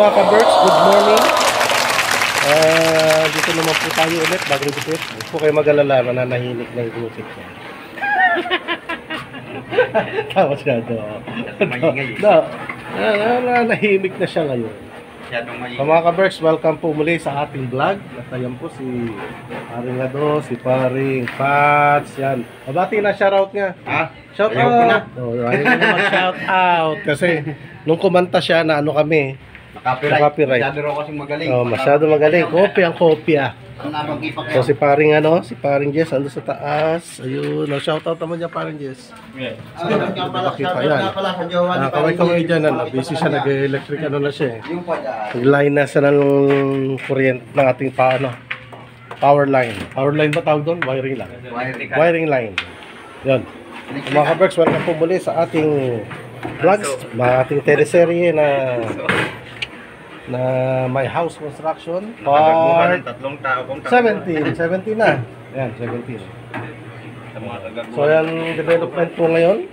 mga ka-Berks, good morning. Dito naman po tayo ulit, bagong dikit. Huwag po kayo mag-alala, mananahinik na yung gutik ko. Tama siya ito. Nanahimik na siya ngayon. So, mga ka-Berks, welcome po muli sa ating vlog. At ayan po si Paring Ado, si Paring Pats, yan. Mabati na shoutout nga. Ha? Shout out! Oh, ayaw ko naman shout out. Kasi nung kumanta siya na ano kami, Copyright. Masyado raw kasing magaling. oh, masyado magaling. Kopya. So si Paring si Paring Jess ando sa taas. Ayun, no, shout out naman niya Paring Jess. Nakita yan. Kaway-kaway dyan, busy siya, nag-electric na siya eh. Nag-line na siya ng kuryente ng ating power line. Power line ba tawag doon? Wiring lang. Wiring line. Yun. Mga ka-Berks, welcome po muli sa ating vlogs, ating teleserye na My House Construction part 17 na. Yan, 17. So yan, development po ngayon.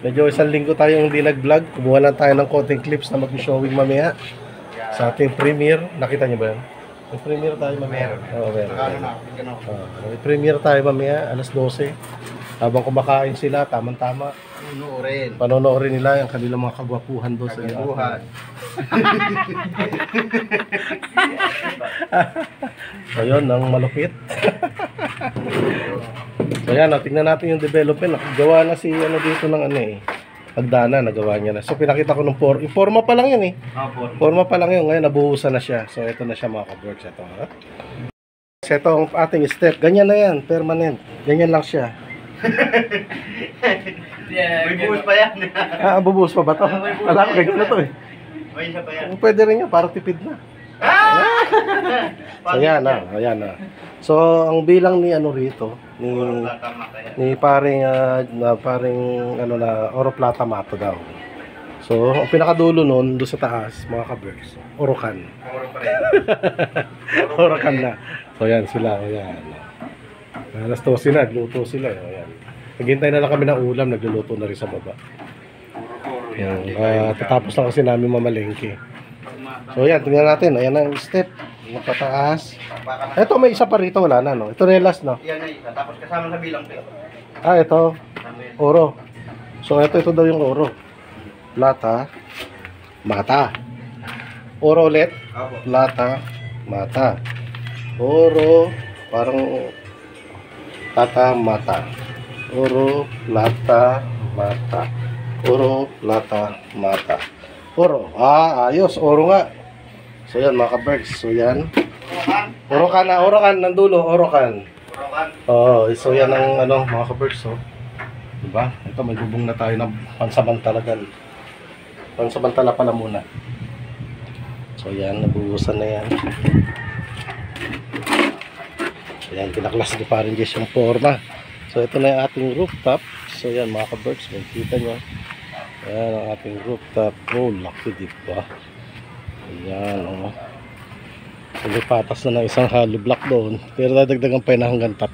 Medyo isang linggo tayong hindi nag-vlog. Kumuha lang tayo ng konting clips na mag-showing mamaya sa ating premiere. Nakita niyo ba yan? May premiere tayo mamaya. Oo, meron. May premiere tayo mamaya, alas 12. Habang kumakain sila, tamang-tama. Panonoorin nila yung kanilang mga kagwapuhan doon sa kagwapuhan. Ayun, ang malupit. So yan, tingnan natin yung development. Gawa na si dito ng pagdana, nagawa niya na. So pinakita ko ng forma pa lang yan eh. Forma pa lang yun, ngayon nabuhusan na siya. So ito na siya mga ka-Berks. Ito ang ating step. Ganyan na yan, permanent. Ganyan lang siya. May buhos pa yan. Bubuhos pa ba ito? Alam ko, ganyan na ito eh. May isa pa yan. Pwede rin yan, para tipid na. So yan ayan na. So ang bilang ni rito, ni paring oroplata mato daw. So ang pinakadulo nun, doon sa taas, mga ka-Berks, orokan. Orokan na. So yan sila, ayan. Alas 12 na, nagluto sila. Ayan. Naghintay na lang kami ng ulam, nagluluto na rin sa baba. Tatapos lang kasi namin mamalengke. So yan, tingnan natin. Ayan ang step. Yung pataas. Ito, may isa pa rito, wala na, no? Ito na yung last, no? Yan na isa. Tapos kasama sa bilang ito. Ito. Oro. So ito daw yung oro. Plata. Mata. Oro ulit. Plata. Mata. Oro. Parang plata, mata. Oro, plata, mata. Oro, plata, mata. Oro. Ayos. Oro nga. So yan mga ka-Berks. So yan. Orokan na. Orokan. Nandulo. Orokan. Oo. So yan ang mga ka-Berks. So. Diba? Ito may bubong na tayo ng pansamantalagan. Pansamantala pala muna. So yan. Nabuhusan na yan. Ayan, pinaklas ni Paring Jess yung forma. So ito na yung ating rooftop. So yan mga ka-Berks, makikita nyo. Ayan ang ating rooftop. Oh, laki diba? Ayan, oh. So may patas na ng isang hollow block doon. Pero dadagdagan pa na hanggang 3.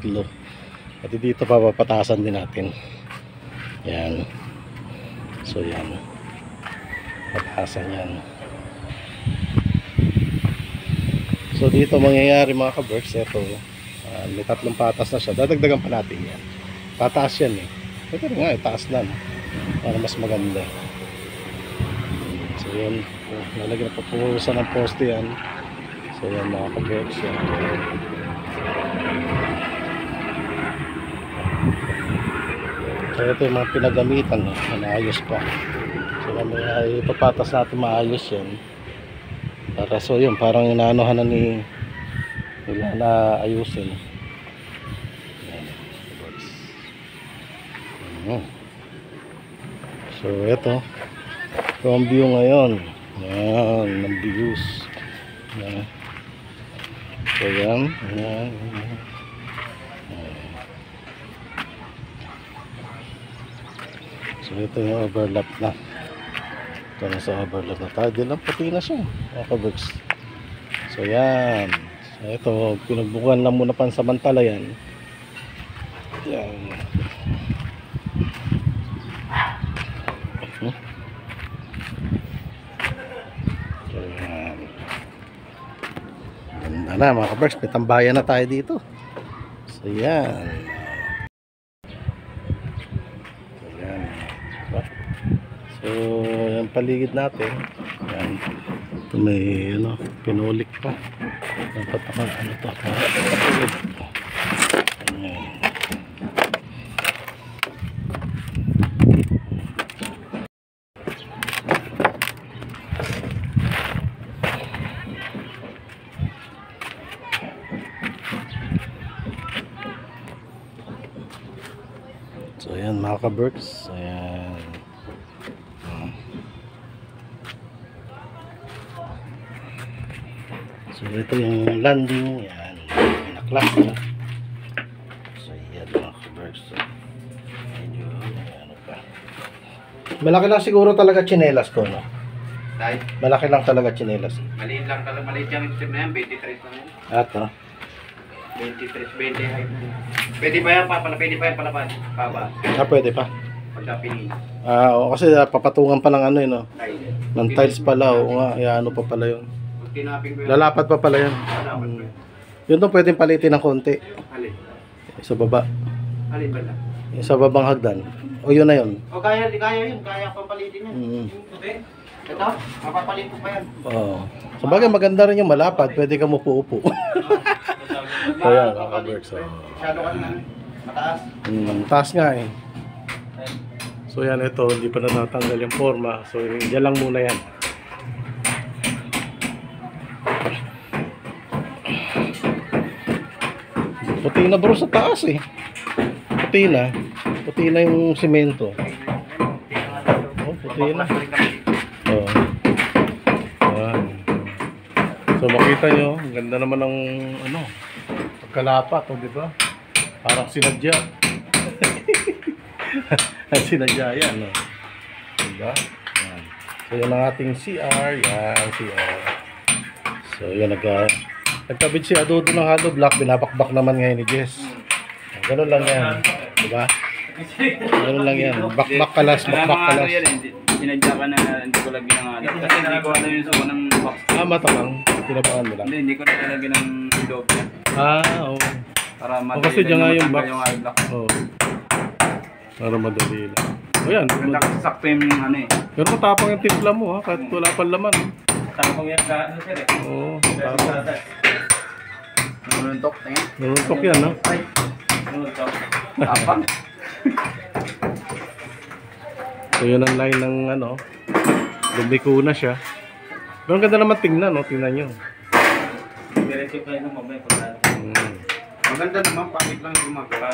At dito papapatasan din natin. Ayan. So yan. Patasan yan. So dito mangyayari mga ka-Berks, ito. May 3 patas na siya. Dadagdagan pa natin yan. Tataas yan eh. Ito rin nga, itaas na. Para mas maganda. So yan. Nalagyan na papurusan ng poste yan. So yan mga ka-Berks. Yan. So ito yung mga pinagamitan. Naayos pa. So may ipapatas natin maayos yan. Para so yun, parang inaanohan na nila na ayusin. So ito ang view ngayon. Yan ang views. Yan. So yan. So ito yung overlap na. Ito na sa overlap na tayo. Di lang puti na siya. Okay, so yan. So ito, pinagbukuhan lang muna pansamantala yan. Yan. So yan. na mga ka-Berks, may tambayan na tayo dito. So yan. So yan paligid natin. Yan. Ito may ano, pinulik pa. Dapat ano to. Ayan. So ayan mga ka-Berks, ayan. So ito yung landing, ayan, pinaklas na. So ayan mga ka-Berks, so, medyo ano pa. Malaki lang siguro talaga tsinelas ko, no? Dahil, Malaki lang talaga tsinelas. maliit lang talaga, maliit yung strip na yan, 23 lang yan. At no? 23, 20 height na yan. Pwede pa yan, pwede pa yan palabas. Paba, Pwede pa. pagka pinili. Oo, kasi papatungan pa ng ano yun, no? Tiles. Ng tiles pala, o nga, ano pa pala yun. Pag tinapin ko yan, Lalapad pa pala yun. lalapat ko yan. Yun to pwedeng palitin ng konti. Alin? Sa baba. Alin ba lang? Yung sa babang hagdan. O yun na yun. O kaya yun, kaya papalitin yan. Mm. Yung puti. Ito, mapapalit ko pa yan. Oo. Sa bagay maganda rin yung malapad. Pwede ka mupo-upo. Kaya, Berks. Masyado ka na, mataas. Taas nga eh. So yan, ito. Hindi pa natatanggal yung forma. So yan lang muna yan. Puti na bro sa taas eh. Puti na. Puti na yung semento. Oh, puti na. Oh. Ayan. So makita nyo, ang ganda naman ng ano, pagkalapat, oh, di ba? Parang sinadya. Sinadya yan, no? Diba? Yan. So yan ang ating CR, yan, CR. So yan, nagkabit si Adodo ng hollow block, binabakbak naman ngayon ni Jess. Ganun lang yan, diba? Ganun lang yan, bakbak kalas, bakbak kalas. Sinadya ka na hindi ko lagi ng alap. Kasi hindi ko alam yung suko ng box. Mata lang, tinabakan mo lang. Hindi ko na talaga ng loob niya. Oo. Para O, kasi dyan nga yung box. yung eye block. Oo. Para madali lang. O yan. Sakto yung ano eh. Pero matapang yung timpla mo ha, kahit wala pang laman. Tapang yan ka, ano sir eh. Oo, tapang. Nununtok, tingin. Nununtok yan ha. Ay, nununtok. Tapang. So yun ang line ng ano, lumiko na siya. Pero ang ganda naman tingnan, no? Tingnan nyo. Diretso kayo ng mamay pag maganda naman, pangit lang yung gumagawa.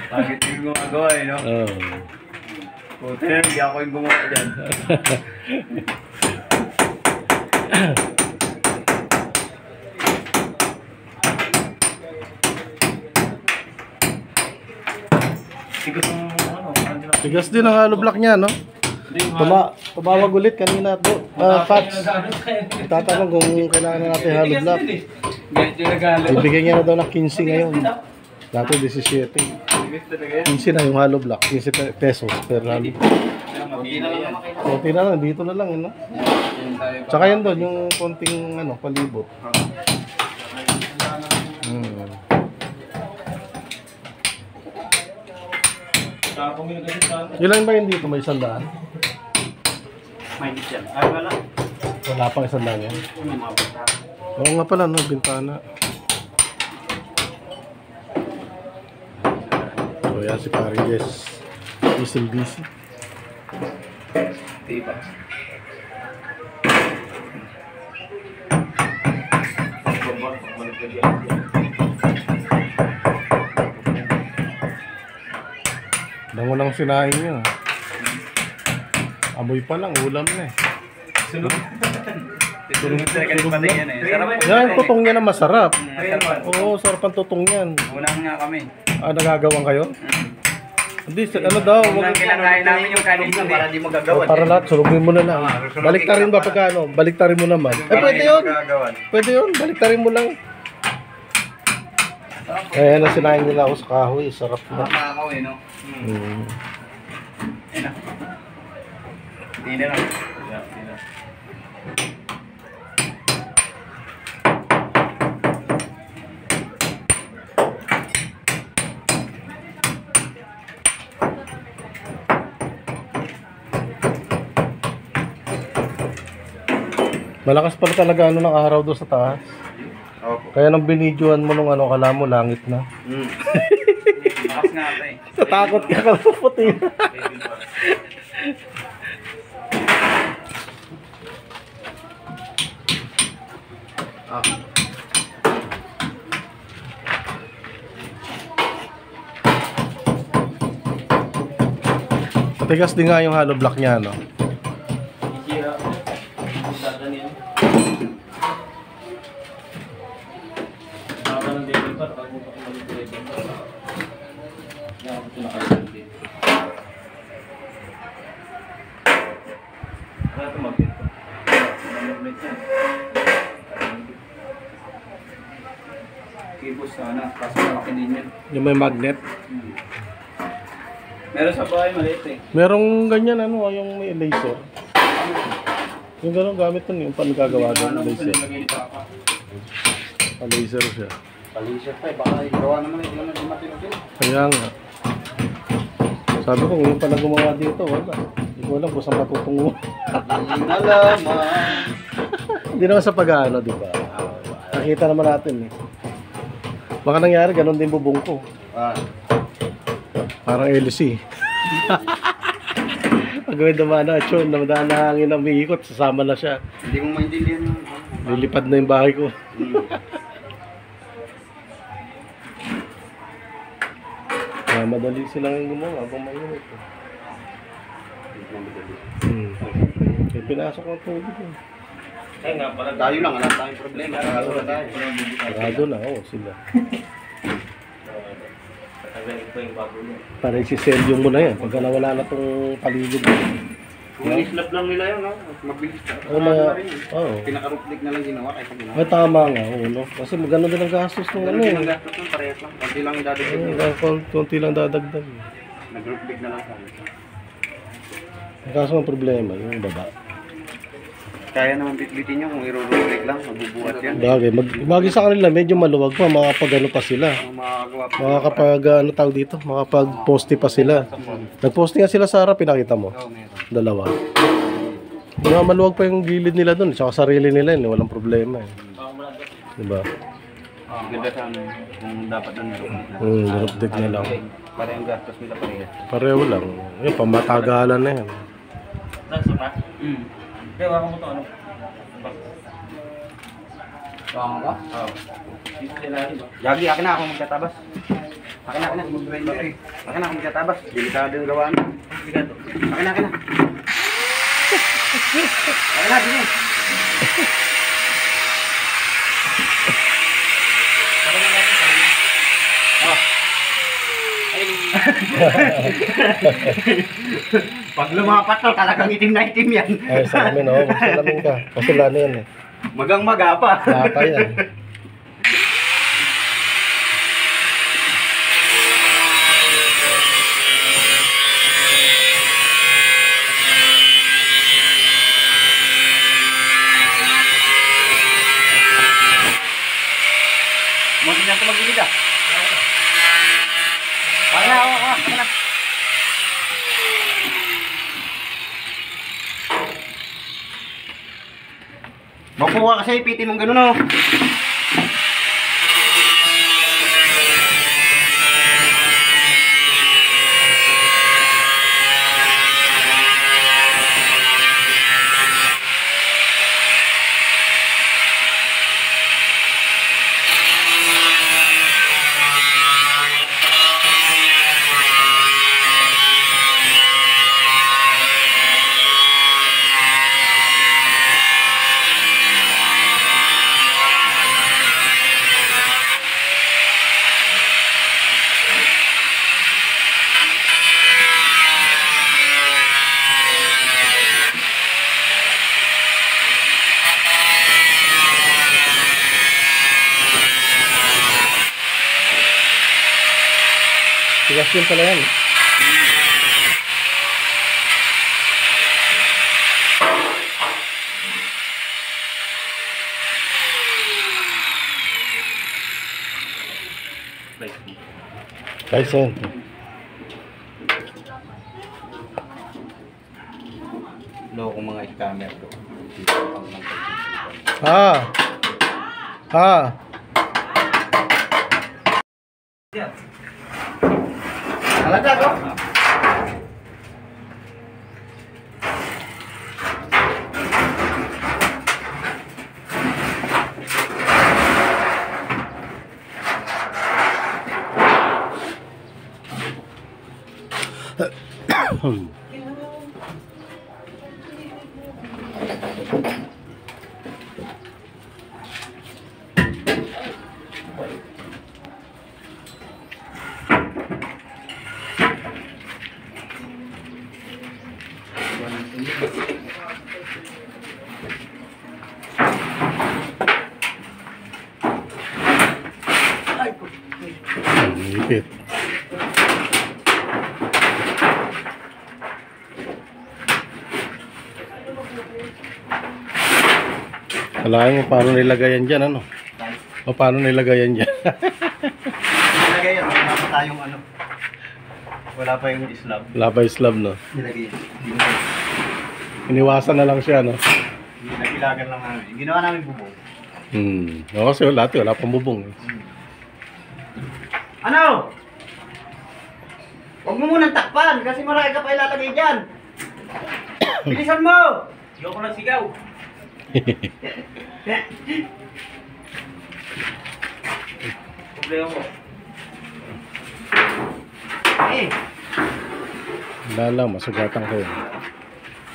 Pangit yung gumagawa eh, no? Oo. Puti, hindi ako yung gumawa dyan. Tigas din ang hollow block niya, no? Tumawag ulit kanina to. Fats. Tatanong kung kailangan na natin hollow block. Ibigay niya na daw ng 15 ngayon. Dati 17. 15 na yung hollow block. 15 pesos per hollow block. Konti na lang, dito na lang, no? Tsaka yan doon, yung konting ano, palibot. Ilan ba yun dito? May 100? May dyan. Ay, wala. Wala pang 100 yan. May mga bata. Oo nga pala, no? Bintana. So yan si Paring Jess. Busy. Diba? Bango lang sinahin nyo. Amoy pa lang, ulam na eh. Sunog sa kanil patay yan eh. Sarap. Yan, tutong yan ang masarap. Oo, sarap ang tutong yan. Unang nga kami. Nagagawang kayo? Hindi, ano daw? Unang kinakain namin yung kanin para di magagawan. Para lahat, sulubin mo na lang. Baliktarin ba pagka ano? Baliktarin mo naman. Pwede yun. Pwede yun, baliktarin mo lang. Ayan na sinahin nila ako sa kahoy. Sarap na. Makakaw eh, no? Ayun na. Hindi na lang. Malakas pala talaga ano ng araw doon sa taas. Opo. Kaya nang binidyoan mo nung ano, kala mo langit na. Lakas nga ata eh. Natakot ka ka puputi. Matigas din nga yung hollow block niya, no? Sisira ako. Dadanihan. Baka ng devil bar. Pag mo pa kung mag-devil bar. Yan ako pinakalit dito. Kaya ito mag-dito. Mag-magnet yan. Kibos sana. Kaso malaki din yan. Yung may magnet. Meron sa bahay maliit eh. Merong ganyan, ano, yung may laser. Yung gano'n gamit nun, yung panagagawa doon, laser. Pa-laser siya. Palisip pa eh. Baka gawa naman eh. Hindi naman matino din. Kaya nga. Sabi ko, yung pala gumawa dito, wala. Hindi ko alam kung saan patutungo. Alaman. Hindi naman sa pag-ano, di ba? Nakita naman natin eh. Baka nangyari, ganun din bubong ko. Parang LC. Pag may dumaan na, tson, namadaan na hangin na umiikot, sasama na siya. Hindi mo maintindihan yung... Lilipad na yung bahay ko. Madali silang gumawa kung mainit. Eh, pinasok ang tubig eh. Ay nga, parang tayo lang, wala tayong problema. Sarado na tayo. Sarado na, oo, sila. Tagalik pa yung bago niya. Parang si-sell mo na yan, pagka nawala na itong paligid. Kung islap lang nila yun, no? Mabilis ka. Oo. Pinaka-ruplik na lang ginawa kaysa ginawa. Ay, tama nga, oo, no? Kasi maganda din ang gastos ng ano Ganun din eh. ang gastos nun, parehas lang. Konti lang yung dadagdag nila. Konti lang dadagdag. Nag-ruplik na lang sa Ang kaso ng problema, yung baba. Kaya naman bitbitin nyo kung i-ruplik lang, magbubuhat yan. Bagay sa kanila, medyo maluwag pa, makapag-ano pa sila. Ang makakagawa pa. Makakapag, ano tawag dito, makapag-poste pa sila. Nag-poste nga sila sa harap, pinakita mo. Oo, meron. Dalawa. Mga maluwag pa yung gilid nila doon, tsaka sarili nila yun, walang problema eh. Diba? Ganda sana kung dapat na nito. Nirupdig na lang. Parehong gastos nila parehas. Pareho lang. Yung pamatagalan na yan. Nasa pa? Kaya wala ko ito ano? Tama ba? Oo. Yagi, akin na ako magtatabas. Akin na. Akin na ako magtatabas. Delikado yung gawaan. Delikado. Akin na. Akin na, din. Pag lumapat to, talagang itim na itim yan. Ay, sa amin, oo. Magsalamin ka. Kasi lalo yan eh. Magang maga pa. Lata yan. Muntin lang ito magbilid ah. Kaya na, kaya na. Makuha kasi ipitin mong gano'n oh. Tigas yun pala yan. Guys, yan. Loko mga scammer to. Ha? Ha? Alaga ko. Ipit. Alain mo paano nilagayan dyan, ano? O paano nilagayan dyan? Nilagay yan, wala pa tayong ano. Wala pa yung slab. Wala pa yung slab, no? Nilagay yan. Iniwasan na lang siya, no? Nagilagan lang namin. Ginawa namin bubong. O, kasi wala pang bubong. Ano? Huwag mo munang takpan kasi marami ka pa ilalagay dyan. Bilisan mo! Ayoko na sigaw. Problema mo. Wala lang, masugatan ko yun.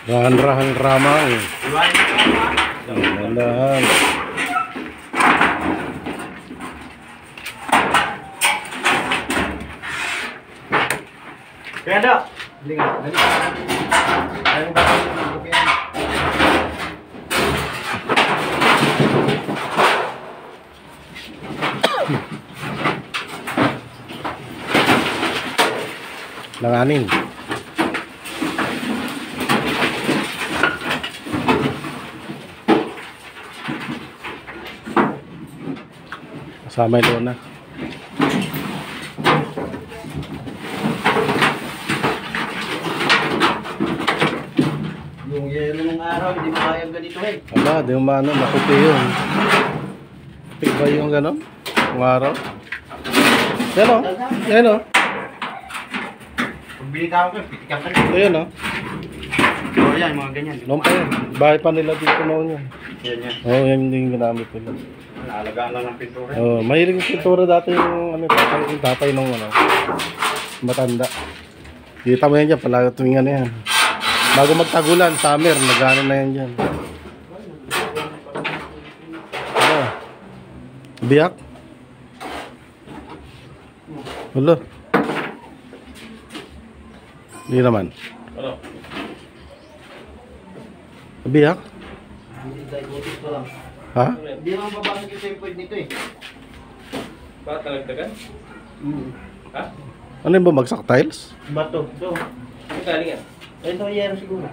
Rahan-rahan ramang. Dahan-dahan. Kaya daw. Hindi nga. Ayaw ba ito? Langanin. Kasama yung lona. Yung yelo ng araw, hindi mo kaya ganito eh. Aba, di mo maano, makupi yun. Makupi ba yung gano'n? Yung araw? Yan o. Yan o. Pag binitaw ko, pitikan ka Ito yan o. Oo yan, mga ganyan. Noon pa yan. Bahay pa nila dito noon yan. Yan yan. Oo, yan yung ginamit nila. Naalagaan lang ng pintura. Oo, mahilig yung pintura dati yung tatay nung ano, matanda. Kita mo yan dyan, pala tuwing ano yan. Bago magtagulan, summer, nagano na yan dyan. Ano? Biyak? Wala. Hindi naman. Ano? Biyak? Hindi diabetes ko lang. Ha? Hindi naman babasag yung tempered nito eh. Bakit nalagdagan? Ha? Ano yung bumagsak tiles? Bato. So, Ang galing yan? ito yero siguro.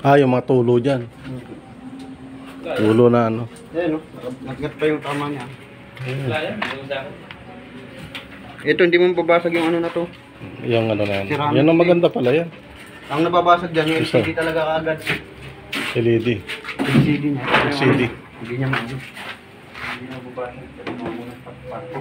Ah, yung mga tulo dyan. Tulo na ano. Ayan o, nagkat pa yung tama niya. Wala yan? Yung sa akin? Ito, hindi mo babasag yung ano na to. Yung ano na yan. Ceramic Yan ang maganda pala yan. Ang nababasag dyan, yung Isa. LCD talaga kaagad. LED. LCD niya. LCD. Hindi niya maano. Hindi niya babasag. Pero mamunang patpato.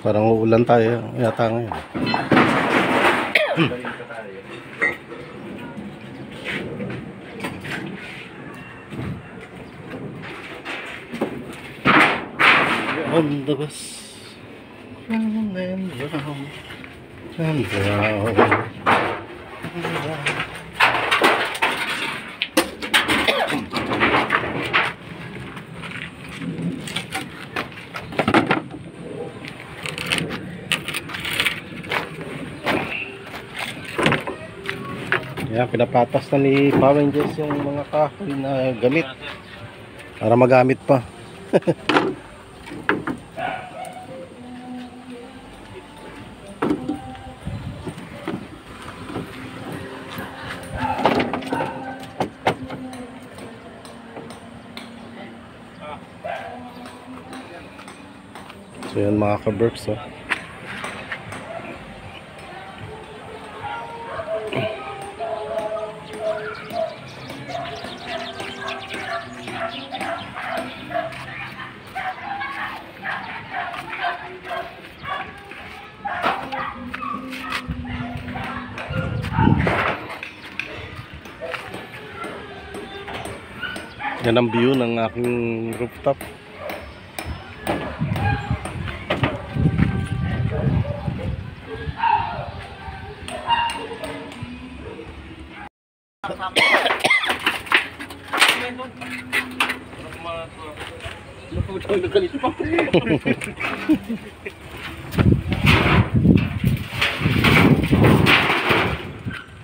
Parang uulan tayo yata ngayon. On the bus, round and round and round. Ayan, pinapatas na ni Pawen Jess yung mga kahoy na gamit para magamit pa. So yan mga ka-Berks, oh. Yan ang view ng aking rooftop.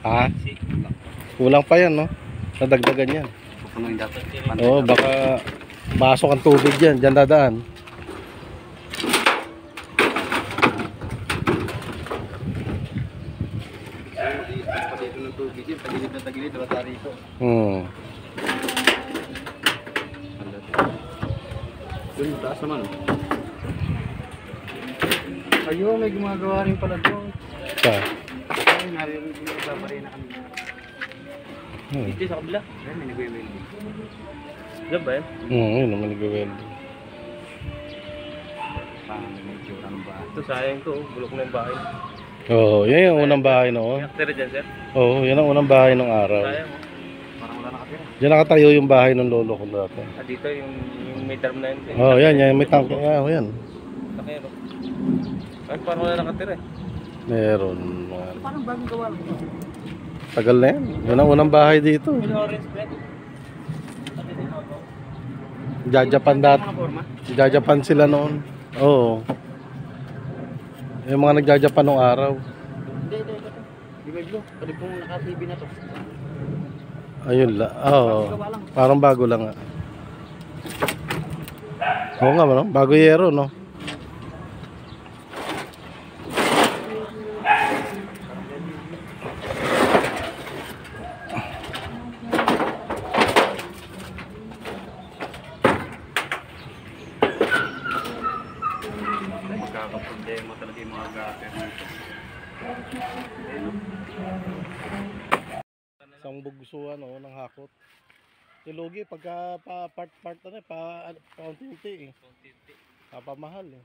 Ah, kulang pa yan, no? Nadagdagan yan. Pupunuin dapat. Oo, baka masok ang tubig yan. Diyan dadaan. Dito ng tubig yun. Tagilid na tagilid. Bata rito. Doon taas naman. Ayun, may gumagawa rin pala doon. Sa? Ay, naririnig yung nagbabaray na kami. Dito sa kabila. Ayun, may nagwe-welding. Diyan ba yan? Yun naman nag-welding. Parang medyo lang ba? Ito sayang to, bulok na yung bahay. Oo, yan yung unang bahay noon. Tira dyan, sir. Oo, yan ang unang bahay ng araw. Sayang. Parang wala nakatira. Diyan nakatayo yung bahay ng lolo ko dati. Dito yung may term na yun. Oo, yan, may tangke. Oo, yan. Takero. Ay, parang wala nakatira eh. Meron. Parang bagong gawa lang. Tagal na yan. Yan ang unang bahay dito. May orange bread. Jajapan dati. Mga forma? Jajapan sila noon. Oo. Yung mga nagjajapan nung araw. Hindi. Di ba blue? Pwede pong naka-TV na to. Ayun la. Oo. Parang bago lang nga. Oo nga, no? Bago yero, no? Magkakaproblema talaga yung mga gaper nito. Isang bugsuan, no, ng hakot. Yung logi, pagka part ano, paunti-unti eh. Papamahal eh.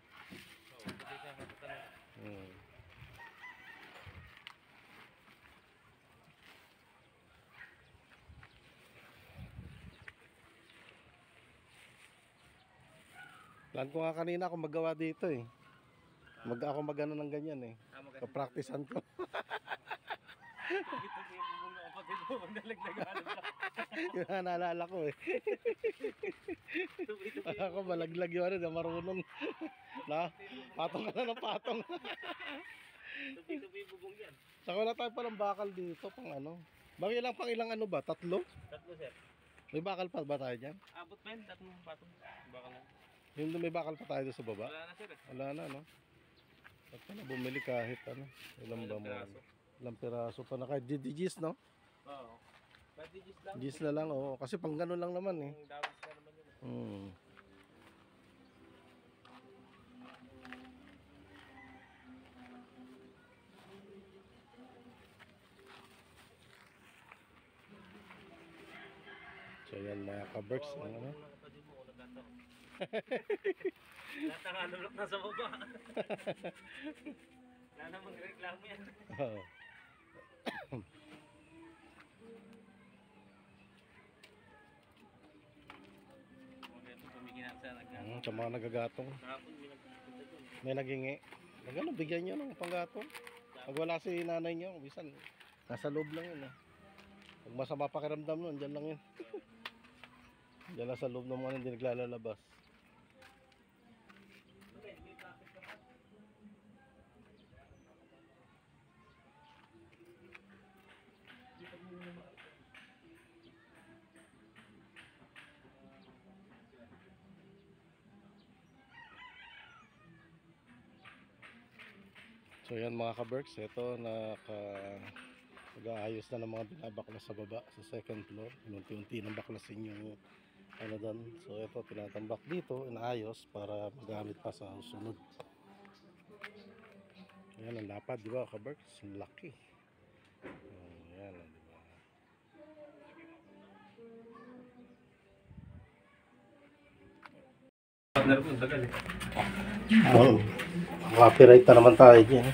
Plan ko nga kanina ako magawa dito eh. Ako magano ng ganyan eh. Kapracticean ko. Yung naalala ko eh. Ako malaglag yung ano, na marunong. Na, patong ka na ng patong. Tupi-tupi bubong yan. Saka wala tayo palang bakal dito pang ano. Bakit lang pang ilang ano ba? Tatlo? Tatlo, sir. May bakal pa ba tayo dyan? Abot pa yun, tatlong patong. Baka na. Yung may bakal pa tayo doon sa baba? Wala na, sir. Wala na, no? At na bumili kahit ano. Ilang ba mo? Ilang piraso pa na kahit digis, no? Oo. Pwede gis lang. Gis na lang, oo. Kasi pang ganun lang naman eh. Yung dawis na naman yun. So yan mga ka-Berks, ano? Lahat ng alulok nasa baba. Wala namang reklamo yan. Oo. Sa mga nagagatong. May nagingi. Nagano, bigyan nyo ng panggatong. Pag wala si nanay nyo, bisan nasa loob lang yun eh. Pag masama pakiramdam nun, dyan lang yun. Dyan lang sa loob ng mga hindi naglalabas. So yan mga ka-Berks, ito nag-aayos na ng mga binabaklas sa baba sa second floor. Unti-unti nang baklasin yung ano doon. So ito tinatambak dito, inaayos para magamit pa sa susunod. Yan ang lapad, di ba ka-Berks? Ang laki. Yan, di ba? Partner ko, tagal eh. Copyright na naman tayo dyan.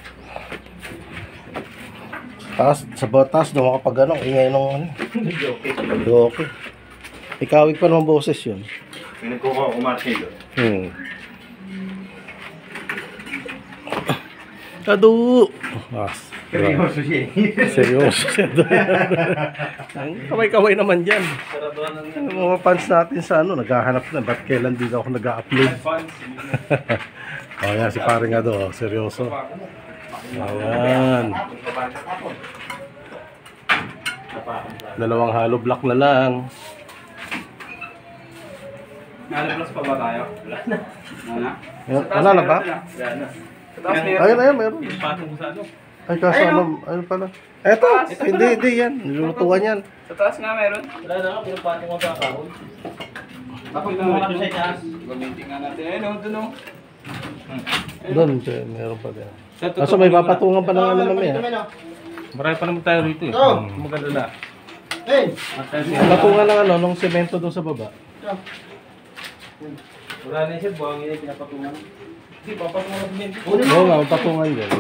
Sa batas, na makapag ano, ingay nung ano. Okay. Ikawig pa naman boses yun. Pinagkukumarte doon. Kadu! Seryoso siya eh. Seryoso siya. Kamay-kamay naman dyan. Saraduan ng Yung mga fans natin sa ano, naghahanap na. Ba't kailan din ako nag-upload? fans. O yan, si pare nga do. Seryoso. Ayan. Dalawang hollow block na lang. Nalabas pa ba tayo? Wala na. Wala na? Wala na ba? Wala na. Ayun, meron. Patong ko sa ano. Ay, kaso ano pala? Eto, hindi yan. Nilulutuan yan. Sa taas nga meron. Wala na, pinapatong ko sa kahoy. Ako yung mga sa taas. Gamitin nga natin. Ayun, doon o. Doon, meron pa din. Kaso may papatungan pa ng ano mamaya. Marami pa naman tayo rito eh. Maganda na. Patungan ng ano, nung semento doon sa baba. Wala na siya, buhangin na pinapatungan. Hindi, papatungan na din. Oo nga, may patungan dyan.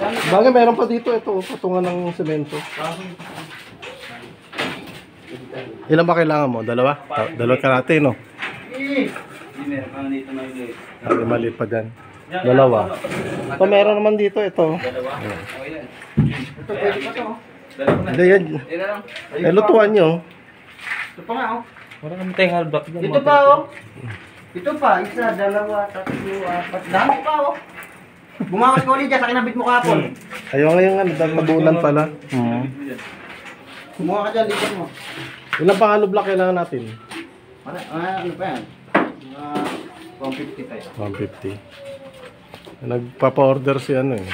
Bagay, meron pa dito. Ito, patungan ng semento. Ilan ba kailangan mo? Dalawa? Dalawa kalate, no? Hindi meron pa dito na yun. May maliit pa dyan. Dalawa. Ito, meron naman dito. Ito. Dalawa? O yan. Ito pwede pa to. Dalawa na. Hindi yan. Yan na lang. Eh, lutuan nyo. Ito pa nga oh. Wala kami tayong halbak dyan. Ito pa oh. Ito pa. Isa, dalawa, tatlo, apat. Dami pa oh. Bumawas ka ulit dyan sa kinabit mo kapon. Ayaw ngayon nga, nagtabunan pala. Kumuha ka dyan, lipat mo. Ilan pang hollow block kailangan natin? Ano pa yan? 150 tayo. 150. Nagpapa-order si ano eh.